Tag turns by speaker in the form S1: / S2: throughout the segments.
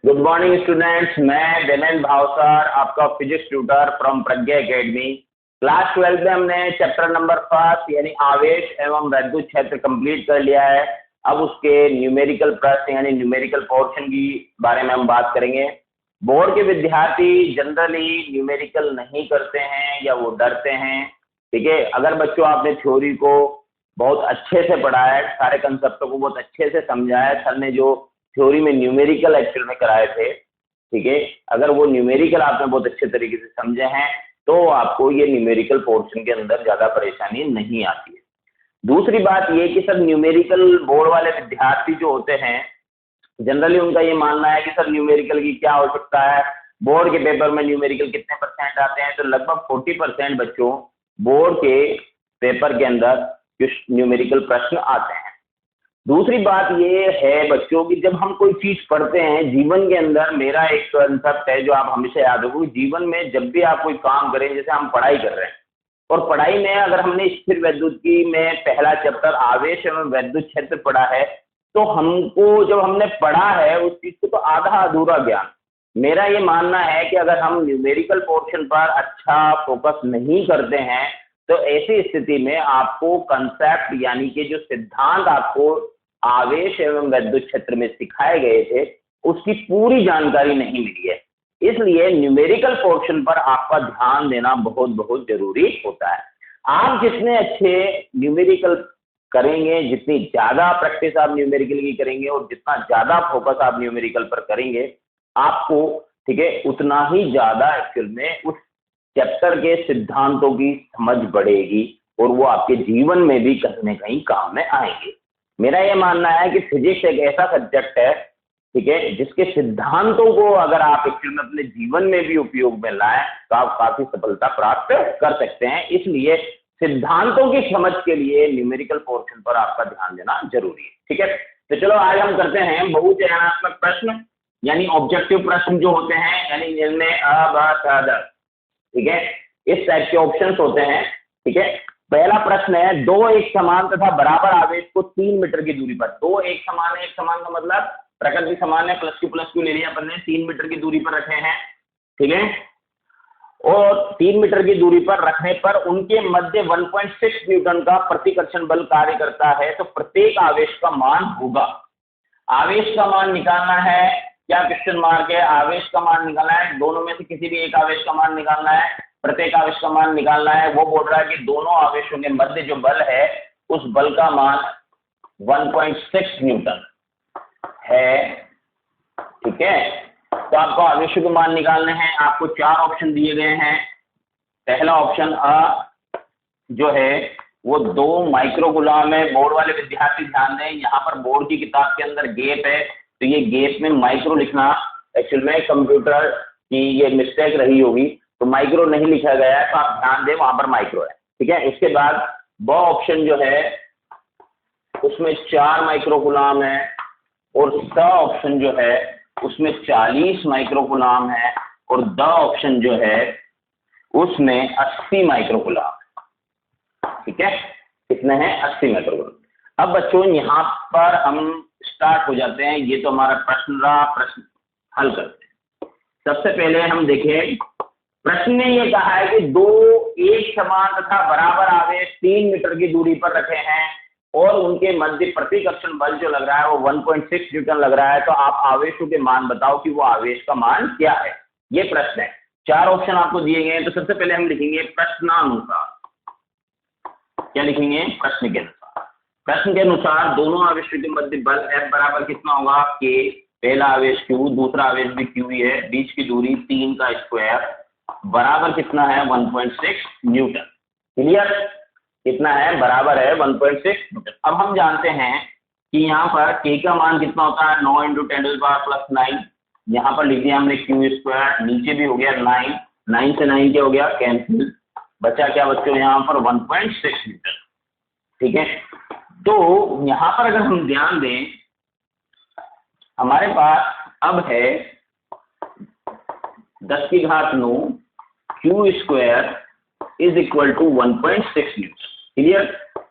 S1: Good morning students, मैं देवेंद्र भावसार आपका physics tutor from Pragya academy. Class 12 में हमने चैप्टर नंबर 5 यानी आवेश एवं वैद्युत क्षेत्र कंप्लीट कर लिया है। अब उसके न्यूमेरिकल प्रश्न यानी न्यूमेरिकल पोर्शन की बारे में हम बात करेंगे। बोर्ड के विद्यार्थी जनरली न्यूमेरिकल नहीं करते हैं या वो डरते हैं। ठीक है, अगर बच्चों आपने थ्योरी को बहुत अच्छे से पढ़ा है, सारे कंसेप्टों को बहुत अच्छे से समझा है, सर ने जो थ्योरी में न्यूमेरिकल एक्चुअल में कराए थे, ठीक है, अगर वो न्यूमेरिकल आपने बहुत अच्छे तरीके से समझे हैं तो आपको ये न्यूमेरिकल पोर्शन के अंदर ज्यादा परेशानी नहीं आती है। दूसरी बात ये कि सर न्यूमेरिकल बोर्ड वाले विद्यार्थी जो होते हैं जनरली उनका ये मानना है कि सर न्यूमेरिकल की क्या आवश्यकता है, बोर्ड के पेपर में न्यूमेरिकल कितने परसेंट आते हैं, तो लगभग 40% बच्चों बोर्ड के पेपर के अंदर कुछ न्यूमेरिकल प्रश्न आते हैं। दूसरी बात ये है बच्चों की जब हम कोई चीज पढ़ते हैं जीवन के अंदर, मेरा एक कंसेप्ट है जो आप हमेशा याद रखो, जीवन में जब भी आप कोई काम करें, जैसे हम पढ़ाई कर रहे हैं और पढ़ाई में अगर हमने स्थिर वैद्युतिकी में पहला चैप्टर आवेश एवं वैद्युत क्षेत्र पढ़ा है तो हमको जब हमने पढ़ा है उस चीज को तो आधा अधूरा ज्ञान। मेरा ये मानना है कि अगर हम न्यूमेरिकल पोर्शन पर अच्छा फोकस नहीं करते हैं तो ऐसी स्थिति में आपको कंसेप्ट यानी कि जो सिद्धांत आपको आवेश एवं वैद्युत क्षेत्र में सिखाए गए थे उसकी पूरी जानकारी नहीं मिली है। इसलिए न्यूमेरिकल पोर्शन पर आपका ध्यान देना बहुत बहुत जरूरी होता है। आप जितने अच्छे न्यूमेरिकल करेंगे, जितनी ज्यादा प्रैक्टिस आप न्यूमेरिकल की करेंगे और जितना ज्यादा फोकस आप न्यूमेरिकल पर करेंगे आपको, ठीक है, उतना ही ज्यादा एक्चुअल में उस चैप्टर के सिद्धांतों की समझ बढ़ेगी और वो आपके जीवन में भी कहीं न कहीं काम में आएंगे। मेरा ये मानना है कि फिजिक्स एक ऐसा सब्जेक्ट है, ठीक है, जिसके सिद्धांतों को अगर आप एक्चुअल में अपने जीवन में भी उपयोग में लाएं तो आप काफी सफलता प्राप्त कर सकते हैं। इसलिए सिद्धांतों की समझ के लिए न्यूमेरिकल पोर्शन पर आपका ध्यान देना जरूरी है। ठीक है, तो चलो आज हम करते हैं बहुचयनात्मक प्रश्न यानी ऑब्जेक्टिव प्रश्न जो होते हैं, यानी जिनमें ठीक है, इस टाइप के ऑप्शंस होते हैं। ठीक है, पहला प्रश्न है, दो एक समान तथा बराबर आवेश को 3 मीटर की दूरी पर, दो एक समान है, एक समान का मतलब प्रकृति समान है, प्लस क्यू ले लिया अपन ने, 3 मीटर की दूरी पर रखे हैं। ठीक है, और 3 मीटर की दूरी पर रखने पर उनके मध्य 1.6 न्यूटन का प्रतिकर्षण बल कार्य करता है तो प्रत्येक आवेश का मान होगा। आवेश का मान निकालना है, क्या क्वेश्चन मार्क है, आवेश का मान निकालना है, दोनों में से किसी भी एक आवेश का मान निकालना है, प्रत्येक आवेश का मान निकालना है। वो बोल रहा है कि दोनों आवेशों के मध्य जो बल है उस बल का मान 1.6 न्यूटन है। ठीक है, तो आपको आवेशों के मान निकालने हैं। आपको 4 ऑप्शन दिए गए हैं। पहला ऑप्शन अ जो है वो 2 माइक्रोकुलाम है। बोर्ड वाले विद्यार्थी ध्यान दें, यहाँ पर बोर्ड की किताब के अंदर गैप है तो ये गैप में माइक्रो लिखना एक्चुअल में कंप्यूटर की ये मिस्टेक रही होगी, तो माइक्रो नहीं लिखा गया है, तो आप ध्यान दें वहां पर माइक्रो है। ठीक है, उसके बाद ब ऑप्शन जो है उसमें 4 माइक्रोकुलाम है और स ऑप्शन जो है उसमें 40 माइक्रोकुलाम है और द ऑप्शन जो है उसमें 80 माइक्रोकुलाम। ठीक है, कितने हैं, 80 माइक्रोकुलाम। अब बच्चों यहाँ पर हम स्टार्ट हो जाते हैं। ये तो हमारा प्रश्न रहा, प्रश्न हल करते हैं। सबसे पहले हम देखें, प्रश्न ने ये कहा है कि दो एक समान तथा बराबर आवेश 3 मीटर की दूरी पर रखे हैं और उनके मध्य प्रतिकर्षण बल जो लग रहा है वो 1.6 न्यूटन लग रहा है, तो आप आवेशों के मान बताओ कि वो आवेश का मान क्या है। ये प्रश्न है, 4 ऑप्शन आपको दिए गए हैं। तो सबसे पहले हम लिखेंगे प्रश्नानुसार। क्या लिखेंगे, प्रश्न के अनुसार। प्रश्न के अनुसार दोनों आवेशों के मध्य बल F बराबर कितना होगा, K, पहला आवेश Q, दूसरा आवेश भी Q ही है, बीच की दूरी 3 का स्क्वायर बराबर कितना है 1.6 न्यूटन। क्लियर, कितना है, बराबर है 1.6 न्यूटन। अब हम जानते हैं कि यहाँ पर K का मान कितना होता है 9 × 10⁻⁹ यहाँ पर लिख दिया हमने Q स्क्वायर, नीचे भी हो गया 9, 9 से 9 क्या हो गया, कैंसिल, बचा क्या बच्चों यहाँ पर 1.6 न्यूटन। ठीक है, तो यहाँ पर अगर हम ध्यान दें हमारे पास अब है 10⁹ Q square is equal to 1.6 newton. Clear,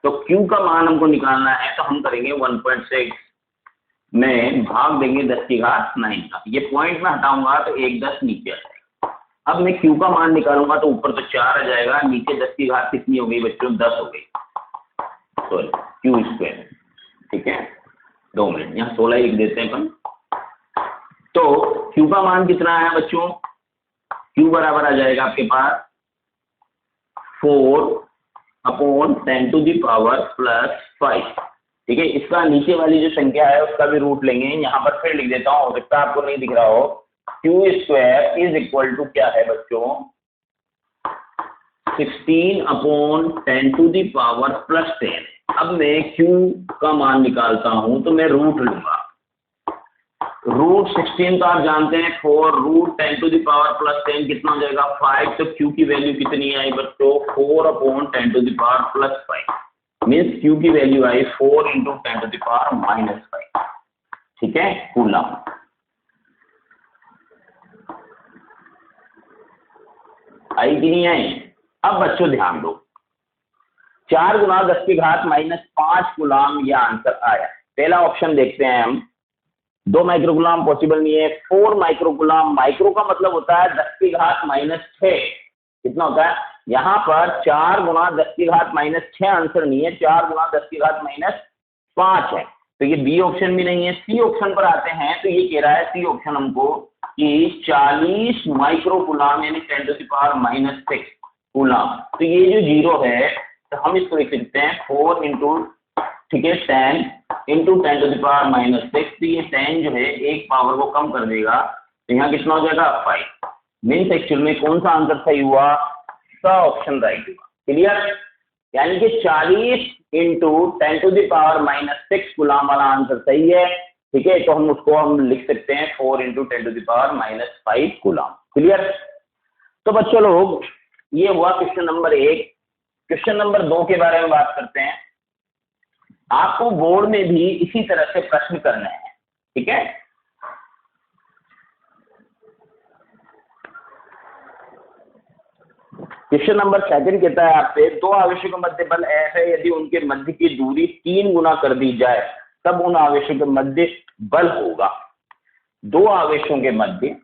S1: तो Q का मान हमको निकालना है तो हम करेंगे 1.6 में भाग देंगे 10 की घात 9 का। ये पॉइंट में हटाऊंगा तो 1 10 नीचे आ जाएगा। अब मैं Q का मान निकालूंगा तो ऊपर तो 4 आ जाएगा, नीचे 10 की घात कितनी हो गई बच्चों? 10 हो गई, सॉरी Q स्क्वायर। ठीक है, 2 मिनट, यहाँ 16 लिख देते हैं अपन। तो Q का मान कितना है बच्चों? Q बराबर आ जाएगा आपके पास 4/10⁻⁵। ठीक है, इसका नीचे वाली जो संख्या है उसका भी रूट लेंगे। यहाँ पर फिर लिख देता हूँ, हो सकता है आपको नहीं दिख रहा हो। Q square is equal to क्या है बच्चों? 16/10⁻+10। अब मैं Q का मान निकालता हूं तो मैं रूट लूंगा। रूट 16 तो आप जानते हैं 4, रूट 10⁻+10 कितना हो जाएगा? 5। तो Q की वैल्यू कितनी आई बच्चों? 4/10⁻+5 मीन्स Q की वैल्यू आई 4 × 10⁻⁻5। ठीक है, कूलम। आई कि नहीं आई? अब बच्चों ध्यान दो, 4 × 10 की घात -5 कूलम यह आंसर आया। पहला ऑप्शन देखते हैं हम। 2 माइक्रोकूलम पॉसिबल नहीं है, 4 माइक्रोकूलम। माइक्रो का मतलब होता है 10 की घात -6। कितना होता है? यहाँ पर 4 × 10 की घात -6 आंसर नहीं है, 4 × 10 की घात -5 है। तो ये बी ऑप्शन भी नहीं है। सी ऑप्शन पर आते हैं तो ये कह रहा है सी ऑप्शन हमको कि 40 माइक्रोकूलम यानी 10⁻⁻6 कूलम। तो ये जो 0 है तो हम इसको लिख सकते हैं 4 × ठीक है 10 × 10⁻⁻6। तो ये 10 जो है एक पावर को कम कर देगा, तो यहाँ कितना हो जाएगा? 5। मीन्स एक्चुअल में कौन सा आंसर सही हुआ? सा ऑप्शन राइट हुआ। क्लियर? यानी कि 40 × 10⁻⁻6 कूलम वाला आंसर सही है। ठीक है, तो हम उसको लिख सकते हैं 4 × 10⁻⁻5 कूलम। क्लियर? तो बच्चों लोग, ये हुआ क्वेश्चन नंबर 1। क्वेश्चन नंबर 2 के बारे में बात करते हैं। आपको बोर्ड में भी इसी तरह से प्रश्न करने हैं। ठीक है, क्वेश्चन नंबर 2 कहता है आपसे 2 आवेशों के मध्य बल F है, यदि उनके मध्य की दूरी 3 गुना कर दी जाए तब उन आवेशों के मध्य बल होगा। 2 आवेशों के मध्य,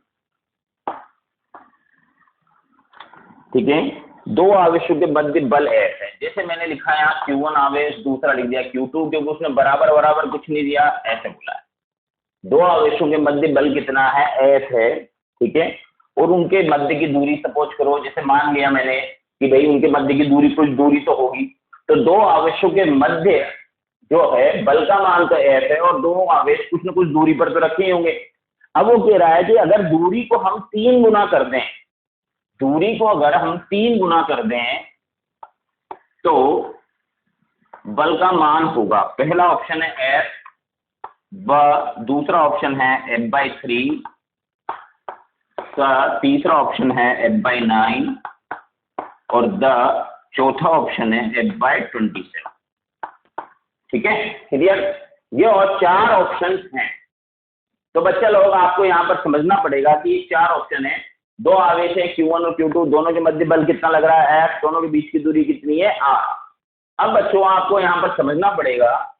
S1: ठीक है, 2 आवेशों के मध्य बल F है। जैसे मैंने लिखा है यहाँ Q1 आवेश, दूसरा लिख दिया Q2, क्योंकि उसने बराबर बराबर कुछ नहीं दिया, ऐसे बोला है। 2 आवेशों के मध्य बल कितना है? F है। ठीक है, और उनके मध्य की दूरी सपोज करो, जैसे मान लिया मैंने कि भाई उनके मध्य की दूरी कुछ दूरी तो होगी, तो 2 आवेशों के मध्य जो है बल का मान तो F है और 2 आवेश कुछ न कुछ दूरी पर तो रखे ही होंगे। अब वो कह रहा है कि अगर दूरी को हम 3 गुना कर दें, दूरी को अगर हम 3 गुना कर दें तो बल का मान होगा। पहला ऑप्शन है F, दूसरा ऑप्शन है F/3, तीसरा ऑप्शन है F/9 और चौथा ऑप्शन है F/27। ठीक है, क्लियर? ये और 4 ऑप्शन हैं। तो बच्चा लोग आपको यहाँ पर समझना पड़ेगा कि 4 ऑप्शन है, 2 आवेश है Q1 और Q2, दोनों के मध्य बल कितना लग रहा है? F। दोनों के बीच की दूरी कितनी है? R। अब बच्चों आपको यहाँ पर समझना पड़ेगा,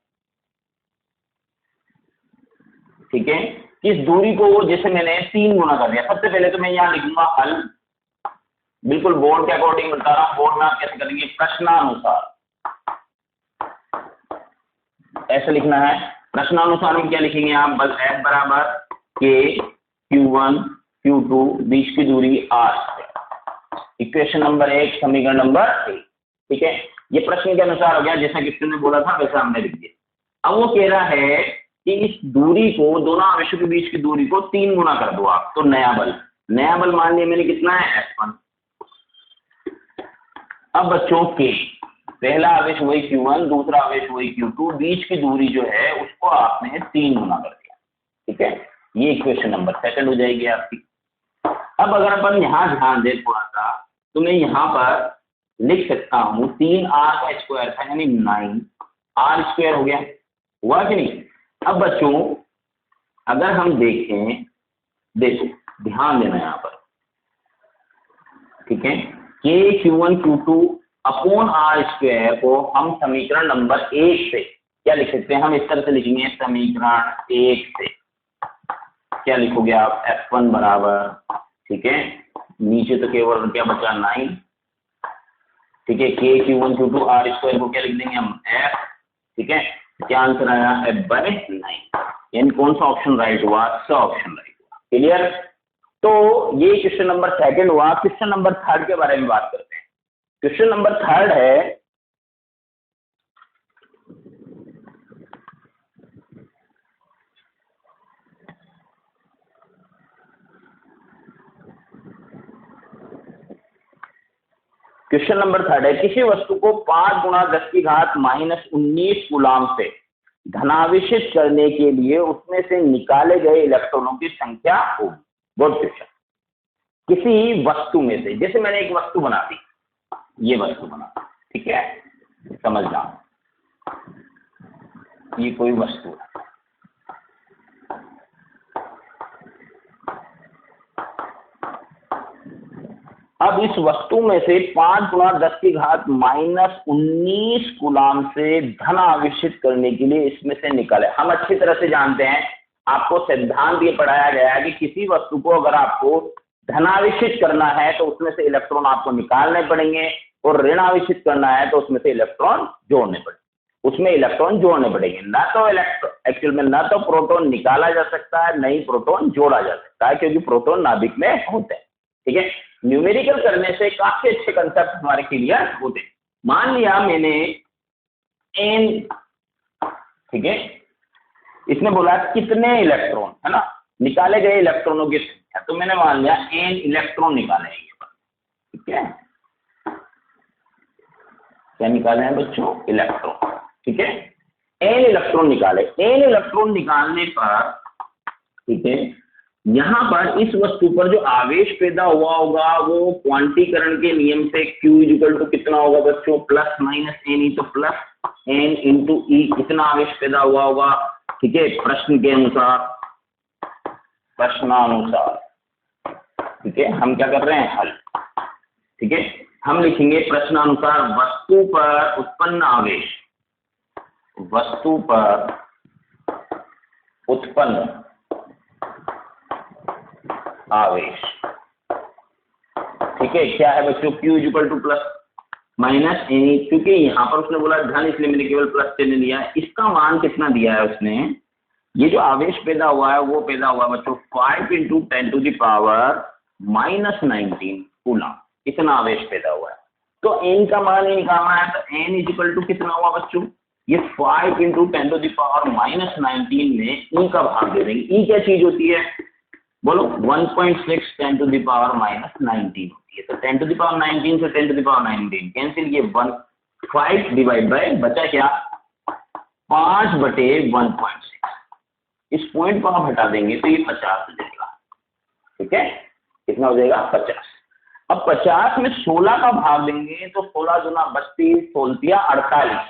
S1: ठीक है, कि इस दूरी को जैसे मैंने 3 गुना कर दिया। सबसे पहले तो मैं यहाँ लिखूंगा हल, बिल्कुल बोर्ड के अकॉर्डिंग बता रहा हूँ। बोर्ड में आप कैसे करेंगे? प्रश्नानुसार ऐसे लिखना है। प्रश्नानुसार में क्या लिखेंगे आप? बल F बराबर K Q1 Q2, बीच की दूरी R। इक्वेशन नंबर 1, समीकरण नंबर 1। ठीक है, ये प्रश्न के अनुसार हो गया, जैसा क्वेश्चन ने बोला था वैसा हमने लिख दिया। अब वो कह रहा है कि इस दूरी को, दोनों आवेशों के बीच की दूरी को 3 गुना कर दो आप, तो नया बल मान लिया मैंने कितना है? F1। अब बच्चों के पहला आवेश वही Q1, दूसरा आवेश वही Q2, बीच की दूरी जो है उसको आपने 3 गुना कर दिया। ठीक है, ये इक्वेशन नंबर 2 हो जाएगी आपकी। अब अगर अपन यहाँ ध्यान दें थोड़ा सा, तो मैं यहाँ पर लिख सकता हूँ 3R का स्क्वायर था यानी 9R² हो गया, हुआ कि नहीं? अब बच्चों अगर हम देखें, देखो ध्यान देना यहाँ पर, ठीक है, K Q1 Q2 upon R² को हम समीकरण नंबर 1 से क्या लिख सकते हैं हम, इस तरह से लिखेंगे समीकरण 1 से क्या लिखोगे आप, F1 बराबर, ठीक है, नीचे तो केवल क्या बचा 9, ठीक है, K Q1 Q2 R square को क्या लिख देंगे हम F, ठीक है, क्या आंसर आया F/9, यानी कौन सा ऑप्शन राइट हुआ, स ऑप्शन राइट हुआ। क्लियर। तो ये क्वेश्चन नंबर 2 हुआ। क्वेश्चन नंबर 3 के बारे में बात करते हैं। क्वेश्चन नंबर 3 है, क्वेश्चन नंबर 3 है, किसी वस्तु को 5 × 10⁻⁻19 कूलाम से धनावेशित करने के लिए उसमें से निकाले गए इलेक्ट्रॉनों की संख्या होगी। Good question. किसी वस्तु में से, जैसे मैंने एक वस्तु बना दी, ये वस्तु बना, ठीक है, समझना, ये कोई वस्तु है, अब इस वस्तु में से 5 × 10⁻⁻19 कूलाम से धन आवेशित करने के लिए इसमें से निकाले। हम अच्छी तरह से जानते हैं, आपको सिद्धांत ये पढ़ाया गया है कि किसी वस्तु को अगर आपको धनावेशित करना है तो उसमें से इलेक्ट्रॉन आपको निकालने पड़ेंगे, और ऋण आवेशित करना है तो उसमें से इलेक्ट्रॉन जोड़ने पड़ेंगे, उसमें इलेक्ट्रॉन जोड़ने पड़ेंगे। ना तो एक्चुअल में ना तो प्रोटॉन निकाला जा सकता है, नहीं प्रोटॉन जोड़ा जा सकता है, क्योंकि प्रोटॉन नाभिक में होते हैं। ठीक है, न्यूमेरिकल करने से काफी अच्छे कंसेप्ट हमारे क्लियर होते हैं। मान लिया मैंने एन, ठीक है, इसने बोला कितने इलेक्ट्रॉन, है ना, निकाले गए इलेक्ट्रॉनों की संख्या, तो मैंने मान लिया एन इलेक्ट्रॉन निकाले हैं, ठीक है, क्या निकाले हैं बच्चों, इलेक्ट्रॉन, ठीक है, एन इलेक्ट्रॉन निकाले। एन इलेक्ट्रॉन निकालने पर, ठीक है, यहां पर इस वस्तु पर जो आवेश पैदा हुआ होगा वो क्वांटीकरण के नियम से Q = कितना होगा बच्चों, ±n, तो +n × E, कितना आवेश पैदा हुआ होगा, ठीक है, प्रश्न के अनुसार, प्रश्नानुसार, ठीक है, हम क्या कर रहे हैं, हल, ठीक है, हम लिखेंगे प्रश्नानुसार वस्तु पर उत्पन्न आवेश, वस्तु पर उत्पन्न आवेश, ठीक है, क्या है बच्चों, Q = ±n, क्योंकि यहां पर उसने बोला धन, इसलिए मैंने केवल प्लस चिन्ह लिया। इसका मान कितना दिया है उसने, ये जो आवेश पैदा हुआ है वो पैदा हुआ बच्चों 5 × 10⁻⁻19 कूलम, इतना आवेश पैदा हुआ है। तो n का मान निकालना है, तो n = कितना हुआ बच्चों, ये 5 × 10⁻⁻19 में E का भाग दे देंगे। E क्या चीज होती है, बोलो, 1.6 10⁻⁻19 होती है। तो 10⁻19 से 10⁻19 कैंसिल, ये 5 डिवाइड बाय बचा क्या, 5/1.6, इस पॉइंट को आप हटा देंगे तो ये 50 हो जाएगा, ठीक है, कितना हो जाएगा, 50। अब 50 में 16 का भाग देंगे तो 16 × 32, 16 × 48,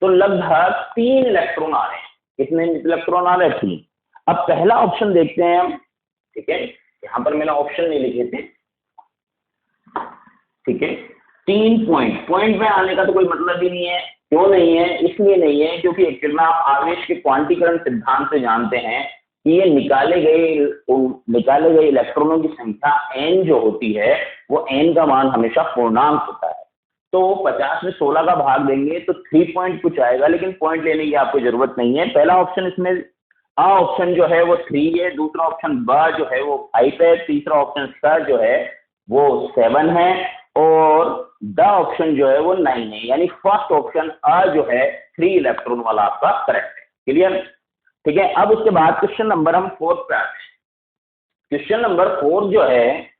S1: तो लगभग 3 इलेक्ट्रॉन आ रहे हैं। कितने इलेक्ट्रॉन आ रहे हैं, 3। अब पहला ऑप्शन देखते हैं हम, ठीक है, यहां पर मैंने ऑप्शन नहीं लिखे थे, ठीक है, 3 पॉइंट में आने का तो कोई मतलब ही नहीं है। क्यों नहीं है, इसलिए नहीं है क्योंकि एक्चुअल में आप आवेश के क्वांटीकरण सिद्धांत से जानते हैं कि ये निकाले गए इलेक्ट्रॉनों की संख्या n जो होती है वो n का मान हमेशा पूर्णांक होता है। तो 50 में 16 का भाग देंगे तो 3 पॉइंट कुछ आएगा, लेकिन पॉइंट लेने की आपको जरूरत नहीं है। पहला ऑप्शन इसमें आ ऑप्शन जो है वो 3 है, दूसरा ऑप्शन ब जो है वो 5 है, तीसरा ऑप्शन स जो है वो 7 है, और द ऑप्शन जो है वो 9 है। यानी फर्स्ट ऑप्शन अ जो है 3 इलेक्ट्रॉन वाला आपका करेक्ट है। क्लियर, ठीक है। अब उसके बाद क्वेश्चन नंबर हम 4 पे आते हैं। क्वेश्चन नंबर 4 जो है,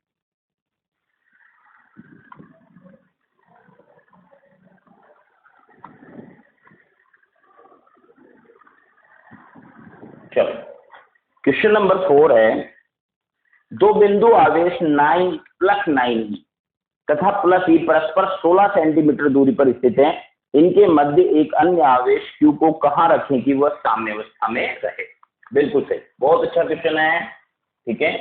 S1: चलो क्वेश्चन नंबर 4 है, दो बिंदु आवेश 9 +9 तथा +E परस्पर 16 सेंटीमीटर दूरी पर स्थित हैं। इनके मध्य एक अन्य आवेश Q को कहां रखें कि वह साम्य अवस्था में रहे। बिल्कुल सही, बहुत अच्छा क्वेश्चन है, ठीक है।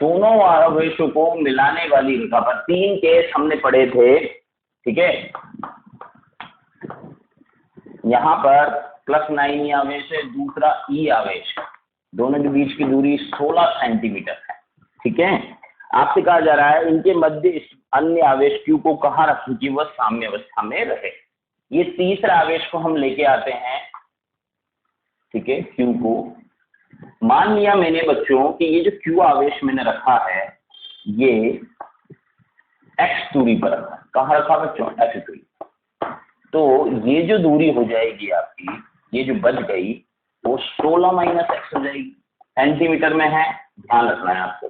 S1: दोनों आवेशों को मिलाने वाली रेखा पर 3 केस हमने पढ़े थे, ठीक है। यहाँ पर +9e आवेश है, दूसरा e आवेश है, दोनों के बीच की दूरी 16 सेंटीमीटर है। ठीक है, आपसे कहा जा रहा है इनके मध्य अन्य आवेश Q को कहाँ रखें कि वह साम्य अवस्था में रहे। ये तीसरा आवेश को हम लेके आते हैं, ठीक है, Q को। मान लिया मैंने बच्चों कि ये जो Q आवेश मैंने रखा है ये x दूरी पर रखा है। कहाँ रखा बच्चों? x दूरी। तो ये जो दूरी हो जाएगी आपकी, ये जो बच गई वो 16 - x हो जाएगी। सेंटीमीटर में है, ध्यान रखना है आपको,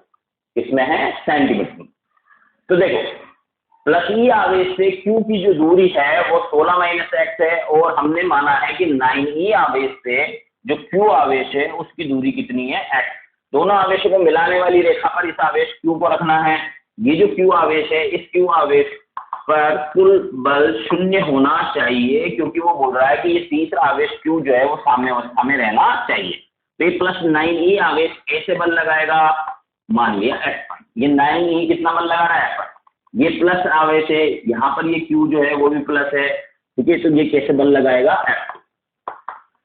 S1: किसमें है? सेंटीमीटर में। तो देखो +e आवेश से Q की जो दूरी है वो 16 - x है, और हमने माना है कि 9e आवेश से जो Q आवेश है उसकी दूरी कितनी है? x। दोनों आवेशों को मिलाने वाली रेखा पर इस आवेश Q को रखना है। ये जो Q आवेश है, इस Q आवेश पर कुल बल 0 होना चाहिए, क्योंकि वो बोल रहा है कि ये तीसरा आवेश Q जो है वो साम्य अवस्था में रहना चाहिए। तो ये +9e आवेश कैसे बल लगाएगा? मान लिया F1, ये 9e कितना बल लगा रहा है? F1। ये प्लस आवेश है, यहाँ पर ये Q जो है वो भी प्लस है। ठीक है, तो ये कैसे बल लगाएगा? F2।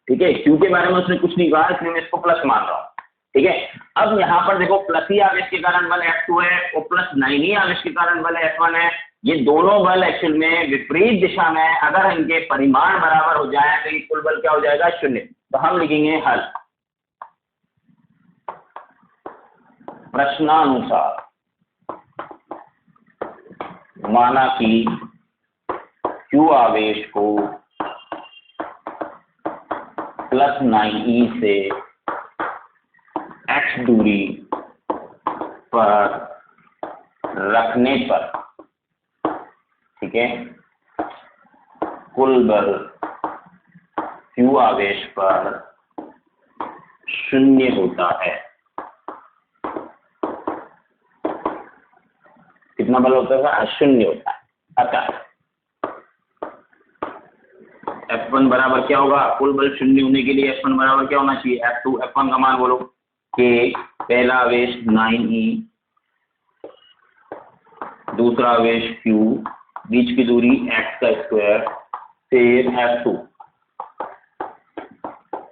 S1: ठीक है, Q के बारे में उसने कुछ नहीं कहा, इसलिए मैं इसको प्लस मान रहा हूँ। ठीक है, अब यहाँ पर देखो +e आवेश के कारण बल F2 है और +9e आवेश के कारण बल F1 है। ये दोनों बल एक्चुअल में विपरीत दिशा में, अगर इनके परिमाण बराबर हो जाए तो ये कुल बल क्या हो जाएगा? 0। तो हम लिखेंगे हल। प्रश्नानुसार माना कि Q आवेश को +9e से x दूरी पर रखने पर, ठीक है, कुल बल Q आवेश पर 0 होता है। कितना बल होता है? 0 होता है। अतः F1 बराबर क्या होगा? कुल बल 0 होने के लिए F1 बराबर क्या होना चाहिए? F2। F1 का मान बोलो कि पहला आवेश 9e, दूसरा आवेश Q, बीच की दूरी x का स्क्वायर, फिर F2।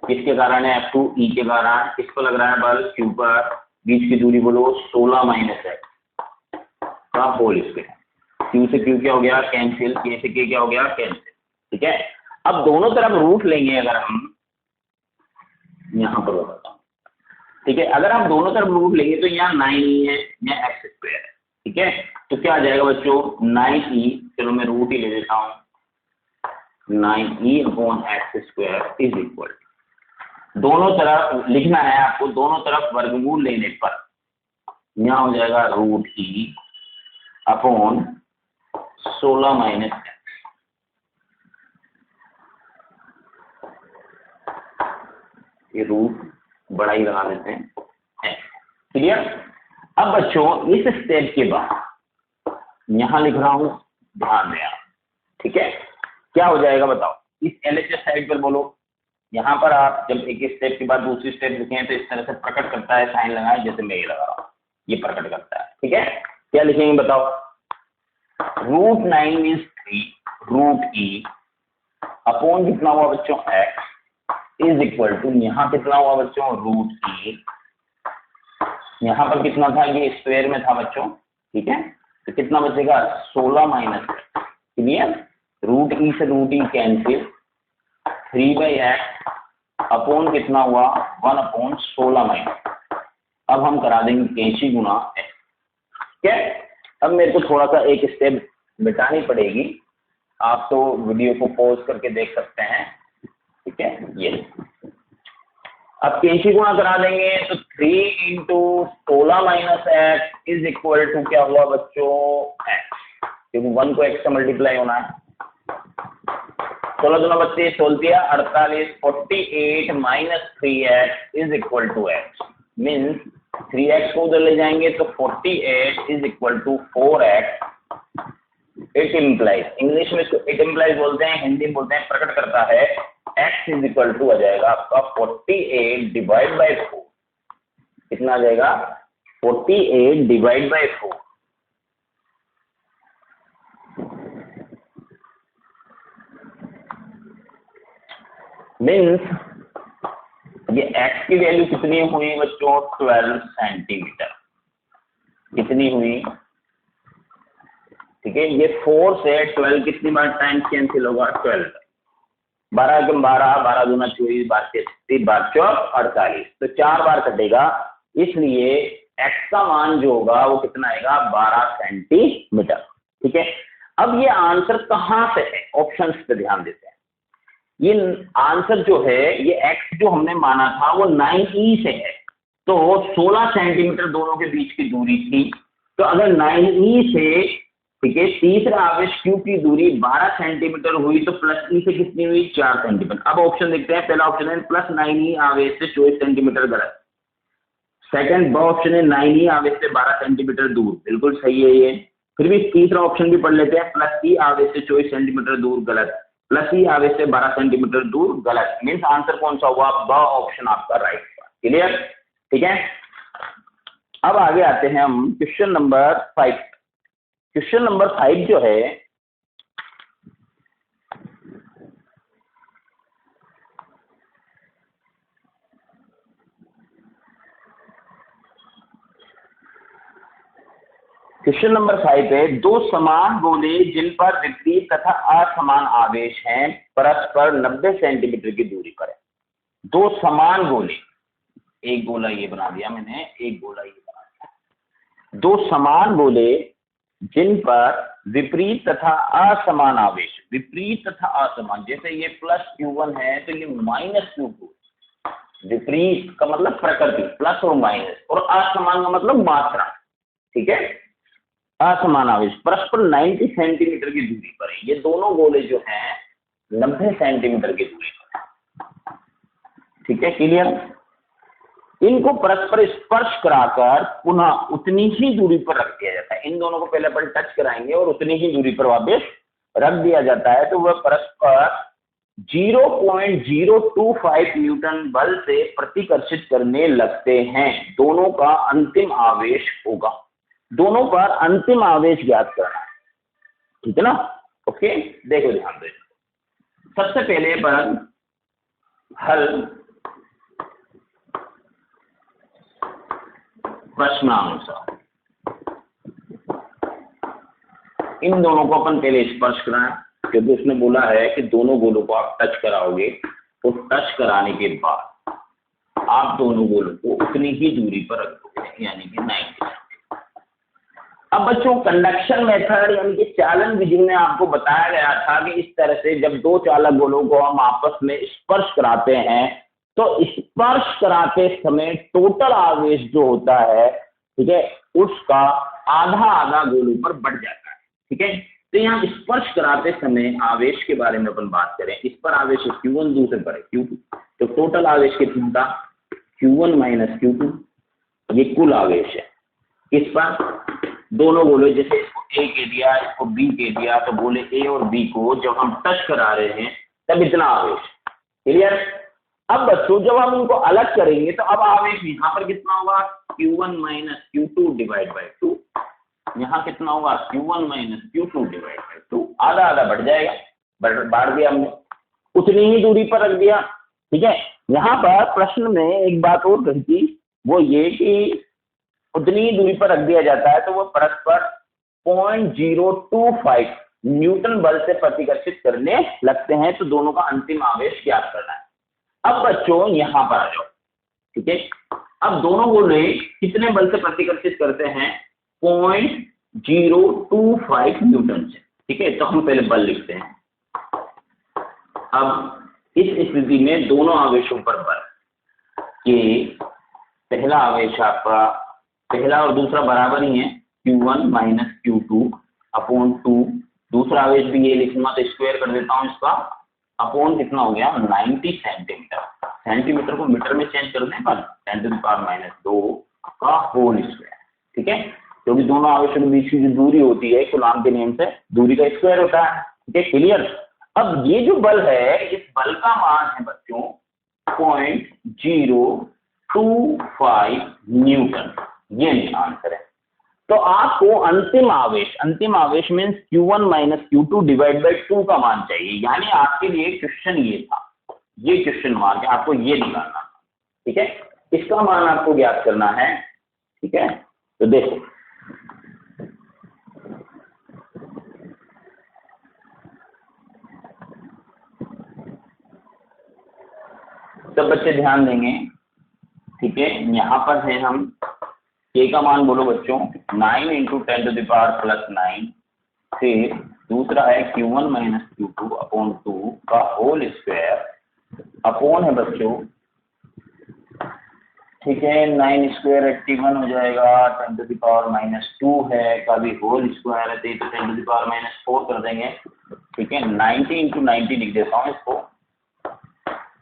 S1: किसके कारण है? F2 E के कारण। किसको लग रहा है बल? Q पर। बीच की दूरी बोलो 16 - x का होल स्क्वायर। Q से Q क्या हो गया? कैंसिल। K से K क्या हो गया? कैंसिल। ठीक है, अब दोनों तरफ रूट लेंगे अगर हम, यहां पर बताता हूं। ठीक है, अगर हम दोनों तरफ रूट लेंगे तो यहाँ 9e है, यहाँ x स्क्वायर है। ठीक है, तो क्या आ जाएगा बच्चों? 9e, चलो मैं रूट ही ले लेता हूँ, 9e/x² इज इक्वल, दोनों तरफ लिखना है आपको, दोनों तरफ वर्गमूल लेने पर यहाँ हो जाएगा √e अपॉन 16 - x। ये रूट बड़ा ही लगा देते हैं। क्लियर? अब बच्चों इस स्टेप के बाद यहां लिख रहा हूं, ध्यान दें आप। ठीक है, क्या हो जाएगा बताओ? इस LHS साइड पर बोलो। यहां पर आप जब एक स्टेप के बाद दूसरी स्टेप लिखें तो इस तरह से प्रकट करता है, साइन लगाए, जैसे मैं ये लगा रहा हूं, ये प्रकट करता है। ठीक है, क्या लिखेंगे बताओ? √9 मीन्स 3 √e अपॉन कितना हुआ बच्चों? x इज इक्वल टू, यहाँ कितना हुआ बच्चों? √e। यहाँ पर कितना था? ये स्क्वायर में था बच्चों। ठीक है, तो कितना बचेगा? 16 - x। क्लियर? √e से √e कैंसिल, 3/x अपॉन कितना हुआ? 1/16 - अब हम करा देंगे कैंची गुना x। ठीक है, अब मेरे को थोड़ा सा एक स्टेप मिटानी पड़ेगी, आप तो वीडियो को पॉज करके देख सकते हैं। ठीक है, ये अब कैंची गुणा करा देंगे तो 3 × 16 - x इज इक्वल टू क्या हुआ बच्चों? x, क्योंकि 1 को x से मल्टीप्लाई होना है। 16 दूना 32, 16 48, 48 - 3x is equal to x, means 3x को उधर ले जाएंगे तो 48 is equal to 4x। It implies, English में इसको इट इम्प्लाइज बोलते हैं, हिंदी में बोलते हैं प्रकट करता है। x इज इक्वल टू आ जाएगा आपका 48 डिवाइड बाई 4। कितना आ जाएगा? 48 डिवाइड बाई 4। मीन्स ये x की वैल्यू कितनी हुई बच्चों, 12 सेंटीमीटर। कितनी हुई, ठीक है, ये 4 से 12 कितनी बार टाइम कैंसिल होगा, 12। 12 कम 12, 12 दूना 24, 12 से 36, 12 चौक 48, तो 4 बार कटेगा, इसलिए x का मान जो होगा वो कितना आएगा, 12 सेंटीमीटर। ठीक है, अब ये आंसर कहां से है, ऑप्शंस पे ध्यान देते हैं। ये आंसर जो है, ये x जो हमने माना था वो 9e से है, तो 16 सेंटीमीटर दोनों के बीच की दूरी थी। तो अगर 9e से, ठीक है, तीसरा आवेश q की दूरी 12 सेंटीमीटर हुई, तो प्लस e से कितनी हुई, 4 सेंटीमीटर। अब ऑप्शन देखते हैं, पहला ऑप्शन है प्लस 9e आवेश से 24 सेंटीमीटर, गलत। सेकंड ऑप्शन है 9e आवेश से 12 सेंटीमीटर दूर, बिल्कुल सही है ये। फिर भी तीसरा ऑप्शन भी पढ़ लेते हैं, प्लस e आवेश से 24 सेंटीमीटर दूर, गलत। प्लस e आवेश से 12 सेंटीमीटर दूर, गलत। मीन्स आंसर कौन सा हुआ, ब ऑप्शन आपका राइट हुआ। क्लियर, ठीक है। अब आगे आते हैं हम क्वेश्चन नंबर 5। क्वेश्चन नंबर 5 जो है, क्वेश्चन नंबर 5 है, दो समान गोले जिन पर विपरीत तथा असमान आवेश हैं परस्पर 90 सेंटीमीटर की दूरी पर है। दो समान गोले, एक गोला ये बना दिया मैंने, एक गोला ये बना दिया। दो समान गोले जिन पर विपरीत तथा असमान आवेश, विपरीत तथा असमान, जैसे ये प्लस Q1 है तो ये माइनस Q2। विपरीत का मतलब प्रकृति, प्लस और माइनस, और असमान का मतलब मात्रा। ठीक है, असमान आवेश परस्पर 90 सेंटीमीटर की दूरी पर है। ये दोनों गोले जो हैं 90 सेंटीमीटर की दूरी पर है। ठीक है, क्लियर। इनको परस्पर स्पर्श कराकर पुनः उतनी ही दूरी पर रख दिया जाता है। इन दोनों को पहले अपन टच कराएंगे और उतनी ही दूरी पर वापस रख दिया जाता है, तो वह परस्पर 0.025 न्यूटन बल से प्रतिकर्षित करने लगते हैं। दोनों का अंतिम आवेश होगा, दोनों पर अंतिम आवेश ज्ञात करना है। ठीक है ना, ओके। देखो ध्यान दो, सबसे पहले पर हल प्रश्नानुसार इन दोनों को अपन पहले स्पर्श कराएं, क्योंकि उसने बोला है कि दोनों गोलों को आप टच कराओगे, तो टच कराने के बाद आप दोनों गोलों को उतनी ही दूरी पर रख दोगे, यानी कि 90। अब बच्चों कंडक्शन मेथड यानी कि चालन विधि में आपको बताया गया था कि इस तरह से जब दो चालक गोलों को हम आपस में स्पर्श कराते हैं, तो स्पर्श कराते समय टोटल आवेश जो होता है, ठीक है, उसका आधा आधा गोलों पर बढ़ जाता है। ठीक है, तो यहाँ स्पर्श कराते समय आवेश के बारे में अपन बात करें, इस पर आवेश Q1, दूसरे पर Q2, तो टोटल आवेश कितना था, Q1 माइनस Q2, ये कुल आवेश है। किस पर, दोनों गोले, जैसे इसको A के दिया, इसको B के दिया, तो गोले A और B को जब हम टच करा रहे हैं तब इतना आवेश। क्लियर। अब बच्चों जब हम इनको अलग करेंगे तो अब आवेश यहाँ पर कितना होगा, Q1 minus Q2 divide by 2। यहाँ कितना होगा, Q1 minus Q2 divide by 2, आधा आधा बढ़ जाएगा, बढ़ दिया हमने, उतनी ही दूरी पर रख दिया। ठीक है, यहाँ पर प्रश्न में एक बात और कही थी, वो ये कि उतनी ही दूरी पर रख दिया जाता है, तो वो परस्पर 0.025 न्यूटन बल से प्रतिकर्षित करने लगते हैं, तो दोनों का अंतिम आवेश ज्ञात करना है। अब बच्चों यहाँ पर आ जाओ। ठीक है, अब दोनों गोले कितने बल से प्रतिकर्षित करते हैं, 0.025 न्यूटन से। ठीक है, तो हम पहले बल लिखते हैं। अब इस स्थिति में दोनों आवेशों पर बल, ये पहला आवेश आपका, पहला और दूसरा बराबर ही है, Q1 माइनस Q2 अपॉन 2, दूसरा आवेश भी ये लिखूंगा तो स्क्वायर कर देता हूं इसका, अपॉन कितना हो गया, 90 सेंटीमीटर। सेंटीमीटर को मीटर में चेंज कर दें, 10⁻²² का होल स्क्वायर। ठीक है, क्योंकि दोनों आवेशों के बीच की जो दूरी होती है कूलॉम के नियम से दूरी का स्क्वायर होता है। ठीक है, क्लियर। अब ये जो बल है, इस बल का मान है बच्चों 0.025 न्यूटन, ये आंसर है। तो आपको अंतिम आवेश means Q1 minus Q2 divide by 2 का मान चाहिए, यानी आपके लिए क्वेश्चन ये था ये क्वेश्चन मार्क है, आपको ये निकालना, ठीक है। इसका मान आपको ज्ञात करना है, ठीक है। तो देखो सब बच्चे ध्यान देंगे, ठीक है। यहाँ पर है हम k का मान बोलो बच्चों 9 इंटू 10⁻+9, फिर दूसरा है Q1 माइनस Q2 अपॉन 2 का होल स्क्वायर अपॉन है बच्चों, ठीक है। 9 स्क्वायर 81 हो जाएगा, 10⁻⁻2 है का भी होल स्क्वायर है तो 10⁻⁻4 कर देंगे, ठीक है। 90 इंटू 90 लिख देता हूँ इसको,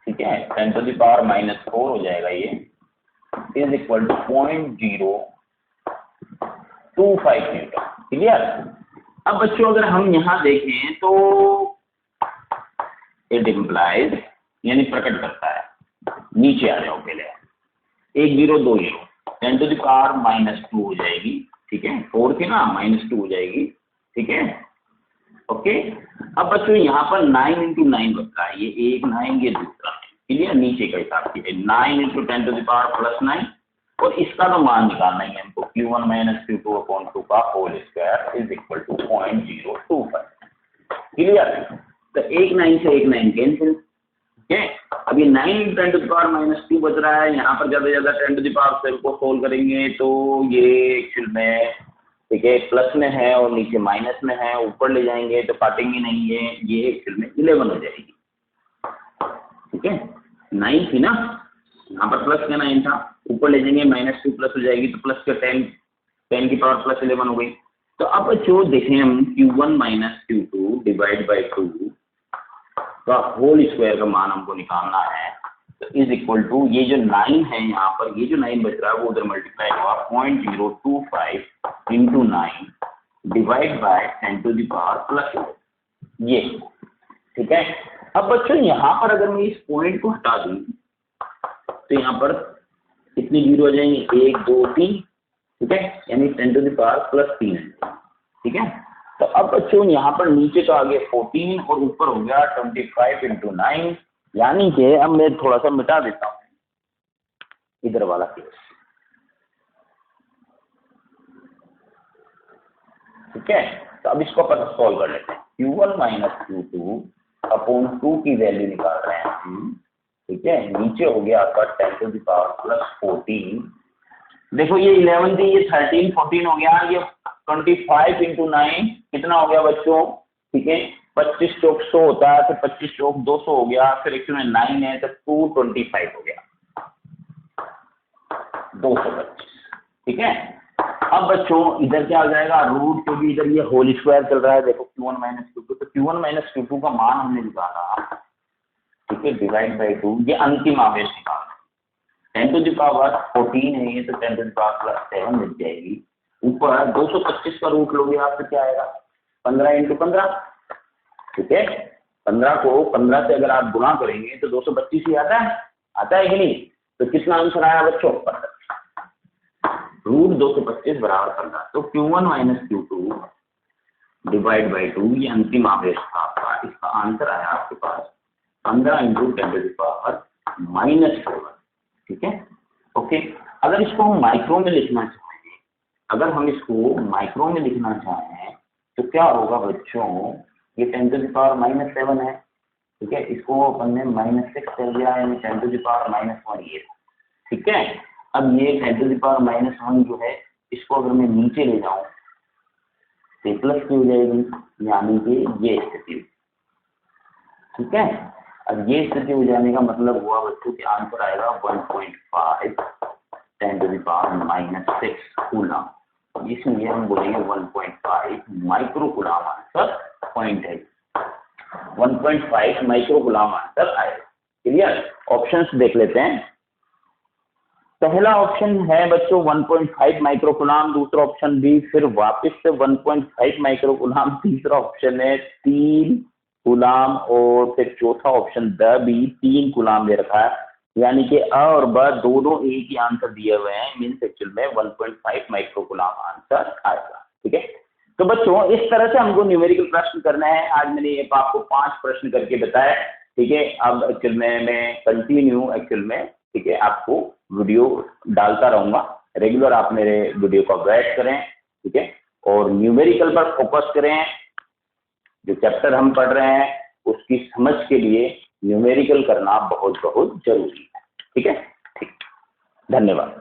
S1: ठीक है। 10⁻⁻4 हो जाएगा ये, is equal to 0.025 newton. Clear. अब बच्चों अगर हम यहाँ देखें तो इट इम्प्लाइज यानी प्रकट करता है, नीचे आ जाओ पहले, 1 0 2 0 10⁻⁻2 हो जाएगी, ठीक है। 4 की ना -2 हो जाएगी, ठीक है, ओके। अब बच्चों यहाँ पर 9 इंटू 9 बचता है, ये एक 9 ये दूसरा, क्लियर। नीचे का हिसाब कीजिए 9 इंटू 10⁻+9 और इसका तो मान निकालना ही है हमको, Q1 माइनस Q2 अपॉन 2 का whole square is equal to 0.025। Clear. तो एक 9 से एक 9 कैंसिल, ठीक है। अब ये 9 इंटू 10⁻2 बच रहा है, यहाँ पर ज्यादा से ज्यादा 10⁻7 को सोल्व करेंगे तो ये एक्चुअल में, ठीक है, प्लस में है और नीचे माइनस में है, ऊपर ले जाएंगे तो काटेंगे नहीं है, ये एक्चुअल में 11 हो जाएगी, ठीक है। 9 थी ना, यहाँ पर प्लस का 9 था, ऊपर ले जाएंगे -2 प्लस हो जाएगी तो प्लस के 10 की पावर +11 हो गई। तो अब जो देखें हम Q1 minus Q2 divide by 2 का होल स्क्वायर का मान हमको निकालना है, तो इज इक्वल टू ये जो 9 है यहाँ पर, ये जो 9 बच रहा है वो उधर मल्टीप्लाई हुआ 0.025 इंटू 9 डिवाइड बाय 10⁻+, ये, ठीक है। अब बच्चों यहाँ पर अगर मैं इस पॉइंट को हटा दूं तो यहाँ पर कितनी जीरो आ जाएंगे, 1 2 3, ठीक है, यानी 10⁻+3 है, ठीक है। तो अब बच्चों यहाँ पर नीचे तो आ गया 14 और ऊपर हो गया 25 इंटू 9, यानी कि अब मैं थोड़ा सा मिटा देता हूँ इधर वाला केस, ठीक है। तो अब इसको अपन सॉल्व कर लेते हैं। Q1 माइनस Q2 अपॉन 2 की वैल्यू निकाल रहे हैं हम, ठीक है। नीचे हो गया आपका 10⁻+14, देखो ये 11 थी, ये 13 14 हो गया, ये 25 इंटू 9 कितना हो गया बच्चों, ठीक है। 25 चौक 100 होता है, फिर 25 चौक 200 हो गया, फिर एक्चुअल में 9 है तो 225 हो गया, 225, ठीक है। अब बच्चों इधर क्या आ जाएगा, रूट, क्योंकि इधर ये होल स्क्वायर चल रहा है, देखो Q1 माइनस Q2, तो Q1 माइनस Q2 का मान हमने निकाला, ठीक है, डिवाइड बाई 2, ये अंतिम आवेश निकालना, 10⁻14 है ये, तो 10⁻+7 मिल जाएगी। ऊपर 225 का रूट लोगे आप तो क्या आएगा, 15 इंटू 15, ठीक है। 15 को 15 से अगर आप गुणा करेंगे तो 225 ही आता है कि नहीं। तो कितना आंसर आया बच्चों, 15, रूट 225 बराबर 15। तो Q1 minus Q2 divide by 2 ये अंतिम आवेश था आपका, इसका आंसर आया आपके पास 15 इंटू 10⁻⁻7, ठीक है, ओके। अगर इसको हम माइक्रो में लिखना चाहें, अगर हम इसको माइक्रो में लिखना चाहें तो क्या होगा बच्चों, ये 10⁻⁻7 है, ठीक है, इसको अपन ने -6 कर दिया, यानी 10⁻⁻1 ये, ठीक है। अब ये 10⁻⁻1 जो है, इसको अगर मैं नीचे ले जाऊं तो प्लस की हो जाएगी, यानी कि ये स्थिति, ठीक है। अब ये स्थिति हो जाने का मतलब हुआ बच्चों कि आंसर आएगा 1.5 10⁻⁻6 कूलम, इसलिए हम बोलेंगे 1.5 माइक्रो कूलम आंसर पॉइंट है, 1.5 माइक्रो कूलम आंसर आएगा। क्लियर। ऑप्शंस देख लेते हैं। पहला ऑप्शन है बच्चों 1.5 माइक्रो कूलम, दूसरा ऑप्शन बी, फिर वापस से 1.5 माइक्रो कूलम, तीसरा ऑप्शन है 3 कूलम और फिर चौथा ऑप्शन द भी 3 कूलम दे रखा है, यानी कि अ और ब दोनों एक ही आंसर दिए हुए हैं, मीन्स एक्चुअल में 1.5 माइक्रो कूलम आंसर आएगा, ठीक है। तो बच्चों इस तरह से हमको न्यूमेरिकल प्रश्न करना है। आज मैंने आपको 5 प्रश्न करके बताया, ठीक है। अब एक्चुअल में मैं कंटिन्यू एक्चुअल में, ठीक है, आपको वीडियो डालता रहूंगा रेगुलर। आप मेरे वीडियो को वॉच करें, ठीक है, और न्यूमेरिकल पर फोकस करें। जो चैप्टर हम पढ़ रहे हैं उसकी समझ के लिए न्यूमेरिकल करना बहुत बहुत जरूरी है। ठीक है, ठीक, धन्यवाद।